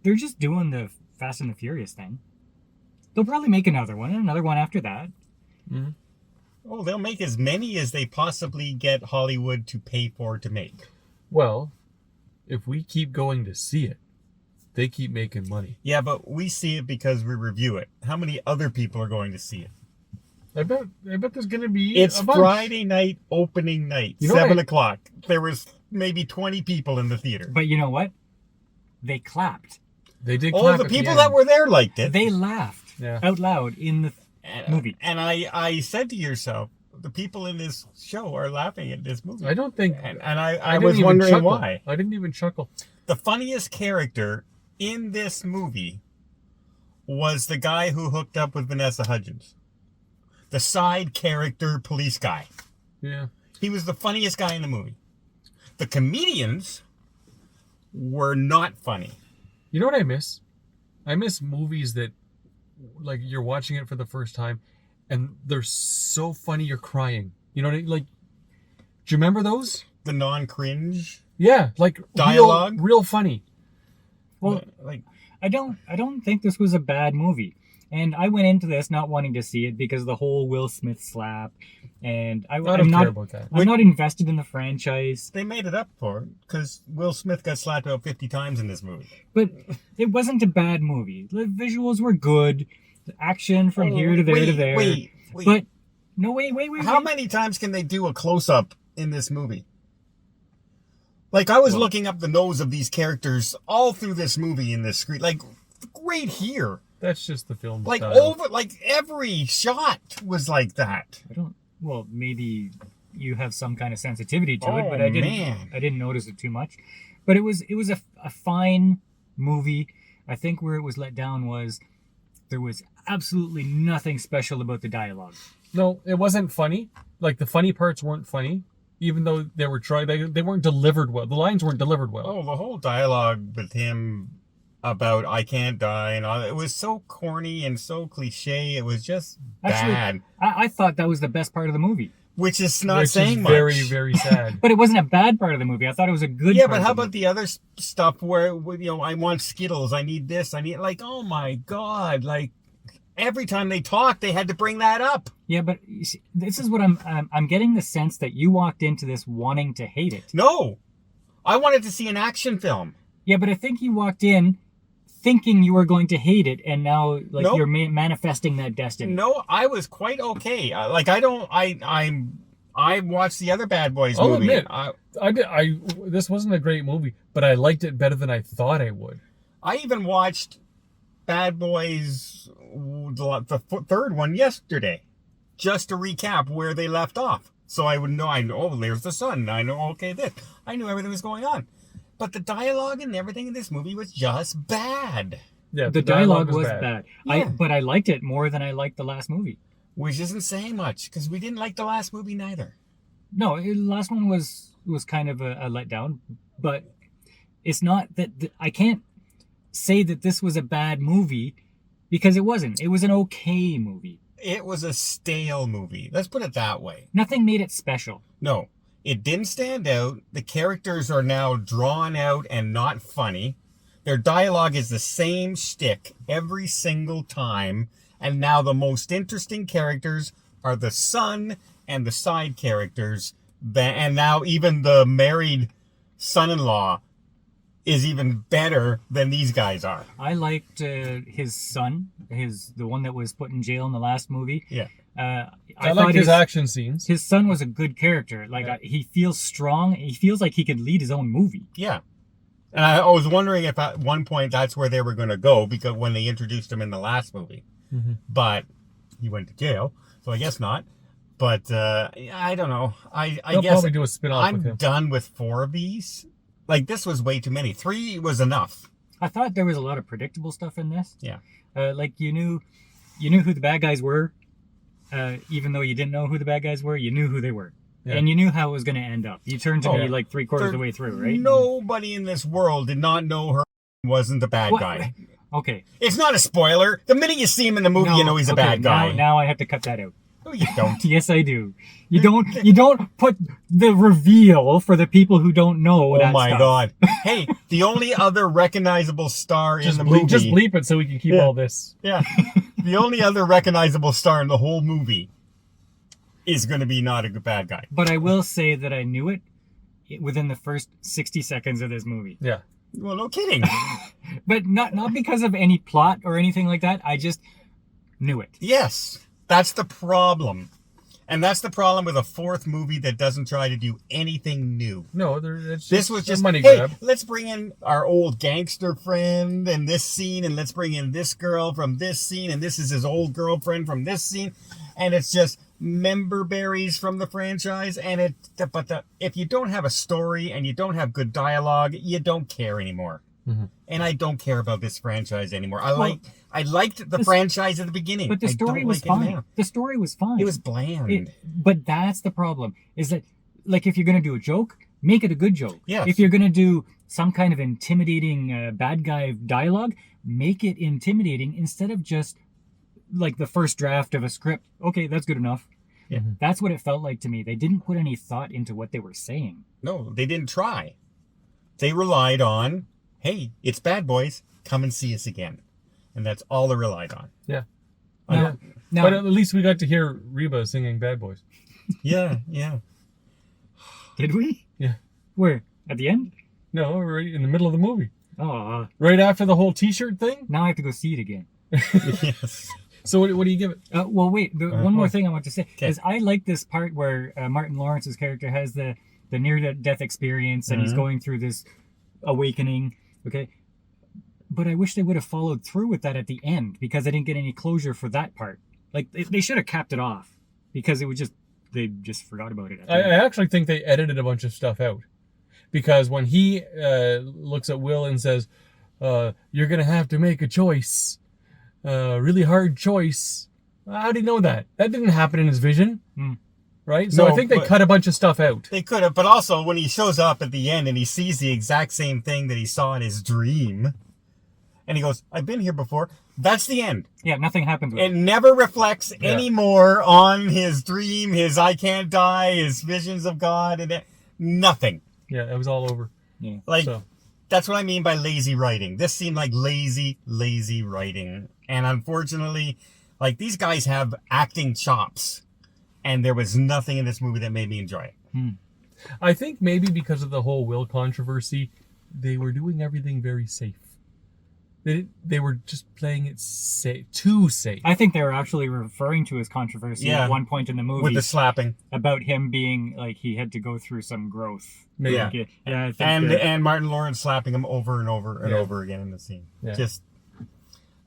they're just doing the Fast and the Furious thing. They'll probably make another one and another one after that. Mm-hmm. Oh, they'll make as many as they possibly get Hollywood to pay for to make. Well, if we keep going to see it, they keep making money. Yeah, but we see it because we review it. How many other people are going to see it? I bet there's going to be It's a bunch. Friday night, opening night, You know 7 what o'clock. There was maybe 20 people in the theater. But you know what? They clapped. They did All clap the at people end. that were there liked it. They laughed out loud in the movie. And I said to yourself, the people in this show are laughing at this movie. I don't think... And I didn't was even wondering chuckle. why. I didn't even chuckle. The funniest character in this movie was the guy who hooked up with Vanessa Hudgins. The side character police guy. Yeah. He was the funniest guy in the movie. The comedians were not funny. You know what I miss? I miss movies that, like, you're watching it for the first time, and they're so funny you're crying. You know what I mean? Like, do you remember those? The non-cringe Yeah, like dialogue. real funny. Well, like I don't think this was a bad movie. And I went into this not wanting to see it because of the whole Will Smith slap, and I don't care about that. I'm not invested in the franchise. they made it up for it because Will Smith got slapped about 50 times in this movie. But it wasn't a bad movie. The visuals were good. The action from here to there to there. Wait. But no, wait. How many times can they do a close-up in this movie? Like, I was looking up the nose of these characters all through this movie in this screen. Like, right here. That's just the film Like, style. every shot was like that. Well, maybe you have some kind of sensitivity to it, but I didn't notice it too much. But it was a fine movie. I think where it was let down was there was absolutely nothing special about the dialogue. No, it wasn't funny. Like, the funny parts weren't funny, even though they were trying. They weren't delivered well. The lines weren't delivered well. Oh, the whole dialogue with him about I can't die and all that, it was so corny and so cliche. It was just bad. I thought that was the best part of the movie. Which is not Which saying is much. very, very sad. But it wasn't a bad part of the movie. I thought it was a good Yeah, part but how of the about the other stuff where, I want Skittles, I need this, I need, like, oh my God, like, every time they talked, they had to bring that up. Yeah, but you see, this is what I'm getting the sense that you walked into this wanting to hate it. No, I wanted to see an action film. Yeah, but I think you walked in thinking you were going to hate it, and now Nope. you're manifesting that destiny. No, I was quite okay. I watched the other Bad Boys I'll movie. admit, this wasn't a great movie, but I liked it better than I thought I would. I even watched Bad Boys, the third one yesterday, just to recap where they left off. So I would know, there's the sun. I know, okay, this. I knew everything was going on. But the dialogue and everything in this movie was just bad. Yeah, the dialogue was bad. Yeah. But I liked it more than I liked the last movie. Which isn't saying much, because we didn't like the last movie neither. No, the last one was kind of a letdown. But it's not that I can't say that this was a bad movie, because it wasn't. It was an okay movie. It was a stale movie. Let's put it that way. Nothing made it special. No, it didn't stand out. The characters are now drawn out and not funny. Their dialogue is the same shtick every single time. And now the most interesting characters are the son and the side characters. And now even the married son-in-law is even better than these guys are. I liked his son, the one that was put in jail in the last movie. Yeah. I liked his action scenes. His son was a good character. He feels strong. He feels like he could lead his own movie. Yeah. And I was wondering if at one point that's where they were going to go, because when they introduced him in the last movie. Mm-hmm. But he went to jail, so I guess not. But I don't know. I guess probably do a spin-off with him. I'm done with 4 of these. Like, this was way too many. 3 was enough. I thought there was a lot of predictable stuff in this. Yeah. You knew who the bad guys were. Even though you didn't know who the bad guys were, you knew who they were. Yeah. And you knew how it was going to end up. You turned to me like 3/4 of the way through, right? Nobody in this world did not know her wasn't the bad guy. Okay. It's not a spoiler. The minute you see him in the movie, you know he's a bad guy. Now I have to cut that out. No, you don't. Yes, I do. You don't put the reveal for the people who don't know. Oh my God! Hey, the only other recognizable star in the movie. Just bleep it so we can keep all this. Yeah, the only other recognizable star in the whole movie is going to be not a bad guy. But I will say that I knew it within the first 60 seconds of this movie. Yeah. Well, no kidding. But not because of any plot or anything like that. I just knew it. Yes, that's the problem. And that's the problem with a fourth movie that doesn't try to do anything new. No, it's this was just money hey, grab. Let's bring in our old gangster friend in this scene, and let's bring in this girl from this scene, and this is his old girlfriend from this scene, and it's just member berries from the franchise. And if you don't have a story and you don't have good dialogue, you don't care anymore. Mm-hmm. And I don't care about this franchise anymore. I liked the franchise at the beginning. But the story was fine. The story was fine. It was bland. But that's the problem. Is that, like, if you're going to do a joke, make it a good joke. Yes. If you're going to do some kind of intimidating bad guy dialogue, make it intimidating instead of just, like, the first draft of a script. Okay, that's good enough. Yeah. That's what it felt like to me. They didn't put any thought into what they were saying. No, they didn't try. They relied on, hey, it's Bad Boys, come and see us again. And that's all they relied on. Yeah. Now, but at least we got to hear Reba singing Bad Boys. Yeah. Did we? Yeah. Where? At the end? No, right in the middle of the movie. Oh. Right after the whole T-shirt thing? Now I have to go see it again. Yes. So what do you give it? Well, wait. One more thing I want to say is I like this part where Martin Lawrence's character has the near-death experience and he's going through this awakening. Okay. But I wish they would have followed through with that at the end because I didn't get any closure for that part. Like, they should have capped it off because they just forgot about it. I actually think they edited a bunch of stuff out. Because when he looks at Will and says, you're going to have to make a choice, really hard choice. How do you know that? That didn't happen in his vision. Right? So No, I think they cut a bunch of stuff out. They could have, but also when he shows up at the end and he sees the exact same thing that he saw in his dream, and he goes, I've been here before. That's the end. Yeah, nothing happens with it. It never reflects anymore on his dream, his I can't die, his visions of God, and nothing. Yeah, it was all over. Yeah. That's what I mean by lazy writing. This seemed like lazy writing. And unfortunately, like, these guys have acting chops. And there was nothing in this movie that made me enjoy it. I think maybe because of the whole Will controversy, they were doing everything very safe. They were just playing it too safe. I think they were actually referring to his controversy at one point in the movie. With the slapping. About him being, like, he had to go through some growth. Maybe. Yeah. Like, I think and Martin Lawrence slapping him over and over and over again in the scene. Yeah. Just,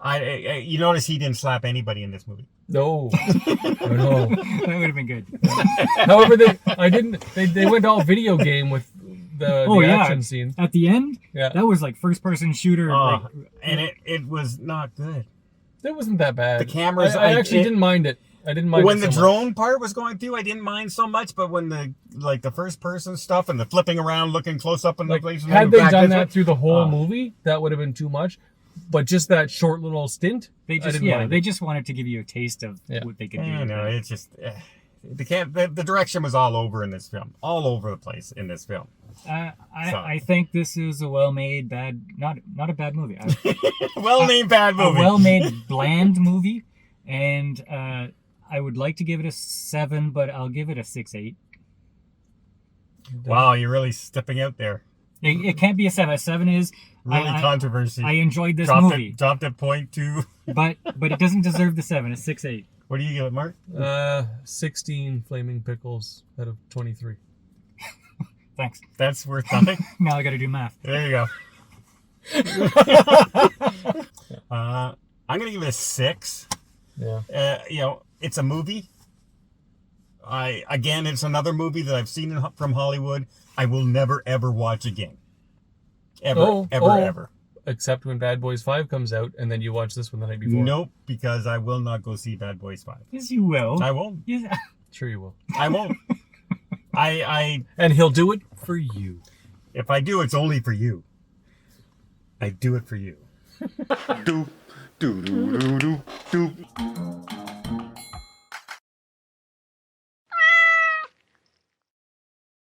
you notice he didn't slap anybody in this movie. No. No. that would have been good. However, they went all video game with the action scene. At the end, that was like first-person shooter. And it was not good. It wasn't that bad. The cameras... I actually didn't mind it. I didn't mind when it the so drone much. part was going through, I didn't mind so much, but when the first-person stuff and the flipping around, looking close up in the place... Had they done that through the whole movie, that would have been too much. But just that short little stint, they just wanted to give you a taste of what they could do. No, it's just the direction was all over in this film, all over the place in this film. I think this is a well-made not a bad movie. Well-named bad movie. A well-made bland movie, and I would like to give it a 7, but I'll give it a 6.8. Wow, you're really stepping out there. It can't be a 7. A 7 is really controversy. I enjoyed this movie. Dropped at 0.2. but it doesn't deserve the 7. It's 6.8. What do you give it, Mark? 16 flaming pickles out of 23. Thanks. That's worth nothing. Now I got to do math. There you go. I'm gonna give it a 6. Yeah. It's a movie. It's another movie that I've seen from Hollywood. I will never ever watch again. Ever. Except when Bad Boys 5 comes out, and then you watch this one the night before. Nope, because I will not go see Bad Boys 5. Yes, you will. I won't. Yes. Sure you will. I won't. And he'll do it for you. If I do, it's only for you. I do it for you. do do do do do do.